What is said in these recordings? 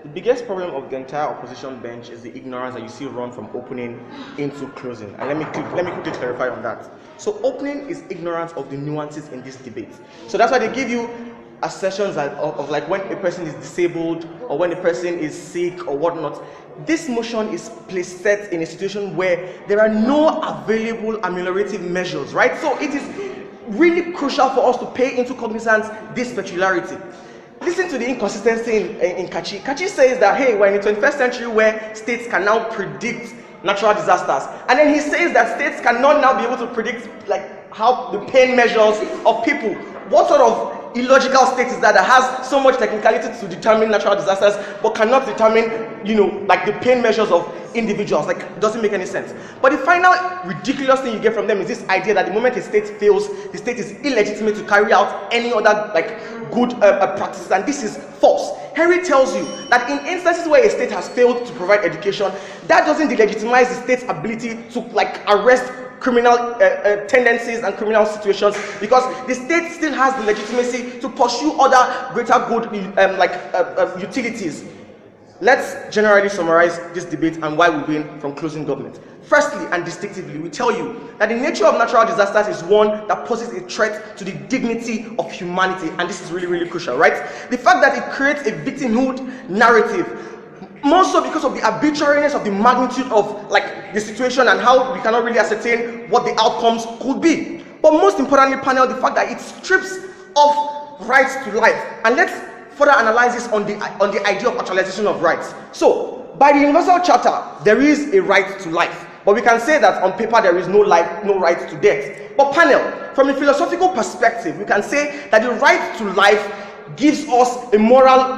The biggest problem of the entire opposition bench is the ignorance that you see run from opening into closing. And let me quickly clarify on that. So opening is ignorance of the nuances in this debate. So that's why they give you assertions of like when a person is disabled or when a person is sick or whatnot. This motion is placed set in a situation where there are no available ameliorative measures, right? So it is really crucial for us to pay into cognizance this peculiarity. Listen to the inconsistency in Kachi. Kachi says that, hey, we're in the 21st century where states can now predict natural disasters. And then he says that states cannot now be able to predict like how the pain measures of people. What sort of illogical state is that has so much technicality to determine natural disasters but cannot determine, like the pain measures of individuals? Like, it doesn't make any sense. But the final ridiculous thing you get from them is this idea that the moment a state fails, the state is illegitimate to carry out any other like good practices, and this is false. Henry tells you that in instances where a state has failed to provide education, that doesn't delegitimize the state's ability to like arrest criminal tendencies and criminal situations, because the state still has the legitimacy to pursue other greater good utilities. Let's generally summarize this debate and why we win from closing government. Firstly, and distinctively, we tell you that the nature of natural disasters is one that poses a threat to the dignity of humanity, and this is really, really crucial, right? The fact that it creates a victimhood narrative, more so because of the arbitrariness of the magnitude of like the situation and how we cannot really ascertain what the outcomes could be. But most importantly, panel, the fact that it strips of rights to life. And let's further analyze this on the idea of actualization of rights. So, by the Universal Charter, there is a right to life, but we can say that on paper there is no life, no right to death. But panel, from a philosophical perspective, we can say that the right to life gives us a moral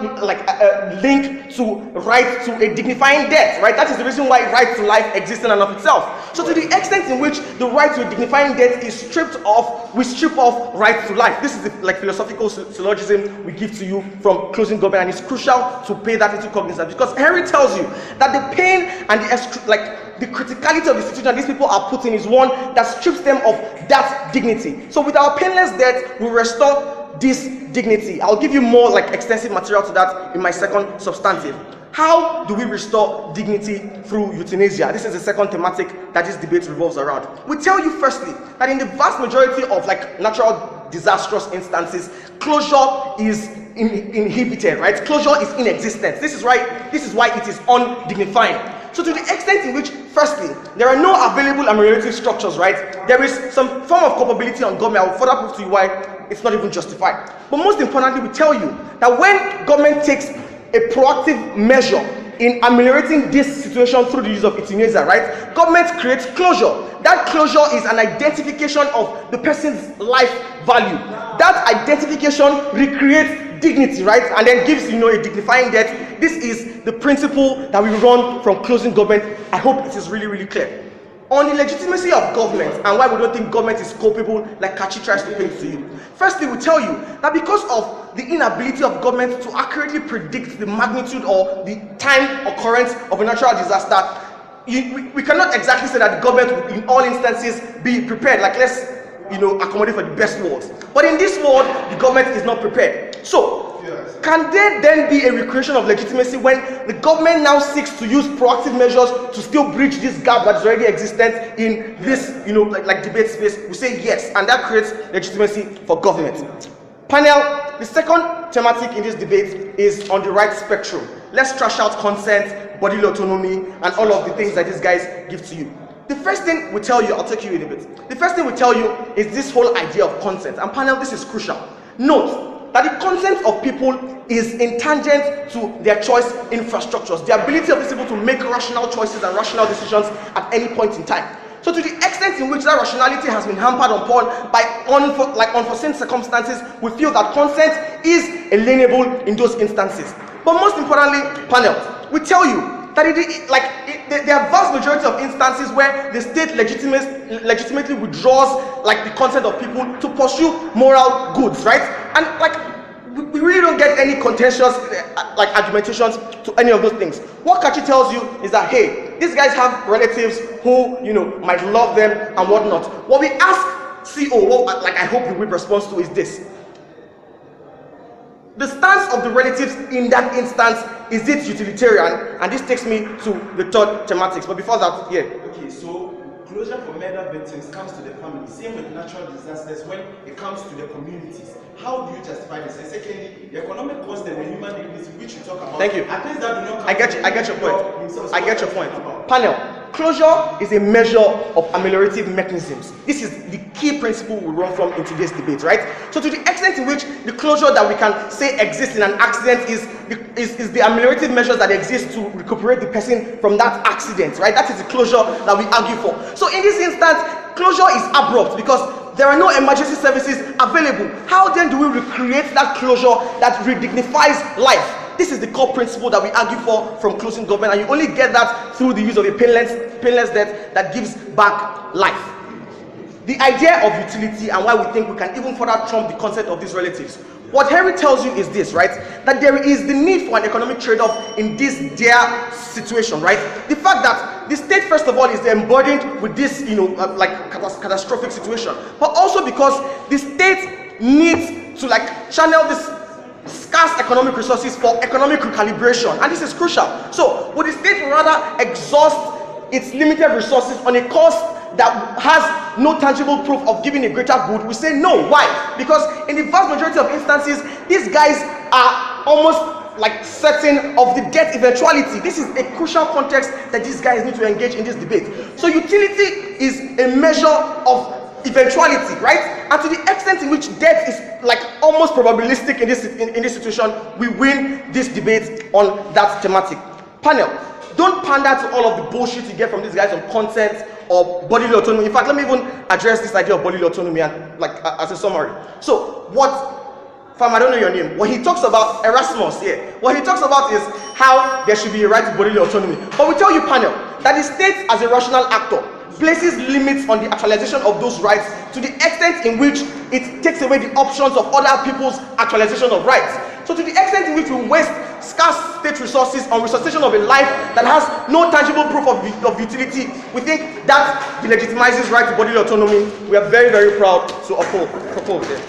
link to right to a dignifying death, right? That is the reason why right to life exists in and of itself. So to the extent in which the right to a dignifying death is stripped off, we strip off right to life. This is the philosophical syllogism we give to you from closing government, and it's crucial to pay that into cognizance, because Henry tells you that the pain and the criticality of the situation that these people are put in is one that strips them of that dignity. So with our painless death, we restore this dignity. I'll give you more extensive material to that in my second substantive. How do we restore dignity through euthanasia? This is the second thematic that this debate revolves around. We tell you firstly that in the vast majority of natural disastrous instances, closure is inhibited, right? Closure is inexistent. This is why it is undignifying. So to the extent in which, firstly, there are no available ameliorative structures, right? There is some form of culpability on government. I will further prove to you why it's not even justified. But most importantly, we tell you that when government takes a proactive measure in ameliorating this situation through the use of euthanasia, right? Government creates closure. That closure is an identification of the person's life value. That identification recreates dignity, right? And then gives a dignifying death. This is the principle that we run from closing government. I hope it is really, really clear. On the legitimacy of government and why we don't think government is culpable like Kachi tries to paint to you. Firstly, we tell you that because of the inability of government to accurately predict the magnitude or the time occurrence of a natural disaster, we cannot exactly say that the government would in all instances be prepared. Let's accommodate for the best world. But in this world, the government is not prepared. So, can there then be a recreation of legitimacy when the government now seeks to use proactive measures to still bridge this gap that is already existent in this, debate space? We say yes, and that creates legitimacy for government. Panel, the second thematic in this debate is on the right spectrum. Let's trash out consent, bodily autonomy, and all of the things that these guys give to you. The first thing we tell you, I'll take you in a bit. The first thing we tell you is this whole idea of consent. And panel, this is crucial. Note that the consent of people is in tangent to their choice infrastructures, the ability of these people to make rational choices and rational decisions at any point in time. So to the extent in which that rationality has been hampered upon by unforeseen circumstances, we feel that consent is alienable in those instances. But most importantly, panel, we tell you that there are vast majority of instances where the state legitimately withdraws the consent of people to pursue moral goods, right? And we really don't get any contentious argumentations to any of those things. What Kachi tells you is that, hey, these guys have relatives who might love them and whatnot. What we ask CO, I hope you will respond to, is this: The stance of the relatives in that instance, is it utilitarian? And this takes me to the third thematics. But before that, yeah. Okay, so closure for murder victims comes to the family. Same with natural disasters when it comes to the communities. How do you justify this? And secondly, the economic cost and the human dignity which you talk about. Thank you. At least that do not come I get your point. himself. I get your point. Panel. Closure is a measure of ameliorative mechanisms. This is the key principle we run from in today's debate, right? So to the extent in which the closure that we can say exists in an accident is the ameliorative measures that exist to recuperate the person from that accident, right? That is the closure that we argue for. So in this instance, closure is abrupt because there are no emergency services available. How then do we recreate that closure that redignifies life? This is the core principle that we argue for from closing government, and you only get that through the use of a painless death that gives back life. The idea of utility and why we think we can even further trump the concept of these relatives. What Henry tells you is this, right? That there is the need for an economic trade-off in this dire situation, right? The fact that the state, first of all, is emburdened with this, catastrophic situation, but also because the state needs to channel this scarce economic resources for economic recalibration, and this is crucial. So would the state rather exhaust its limited resources on a cause that has no tangible proof of giving a greater good? We say no. Why? Because in the vast majority of instances, these guys are almost certain of the death eventuality. This is a crucial context that these guys need to engage in this debate. So utility is a measure of eventuality, right? And to the extent in which death is almost probabilistic in this situation, we win this debate on that thematic. Panel, don't pander to all of the bullshit you get from these guys on consent or bodily autonomy. In fact, let me even address this idea of bodily autonomy and as a summary. So fam, I don't know your name. What he talks about, Erasmus, what he talks about is how there should be a right to bodily autonomy. But we tell you, panel, that the state as a rational actor places limits on the actualization of those rights to the extent in which it takes away the options of other people's actualization of rights. So to the extent in which we waste scarce state resources on resuscitation of a life that has no tangible proof of utility, we think that delegitimizes right to bodily autonomy. We are very, very proud to propose it.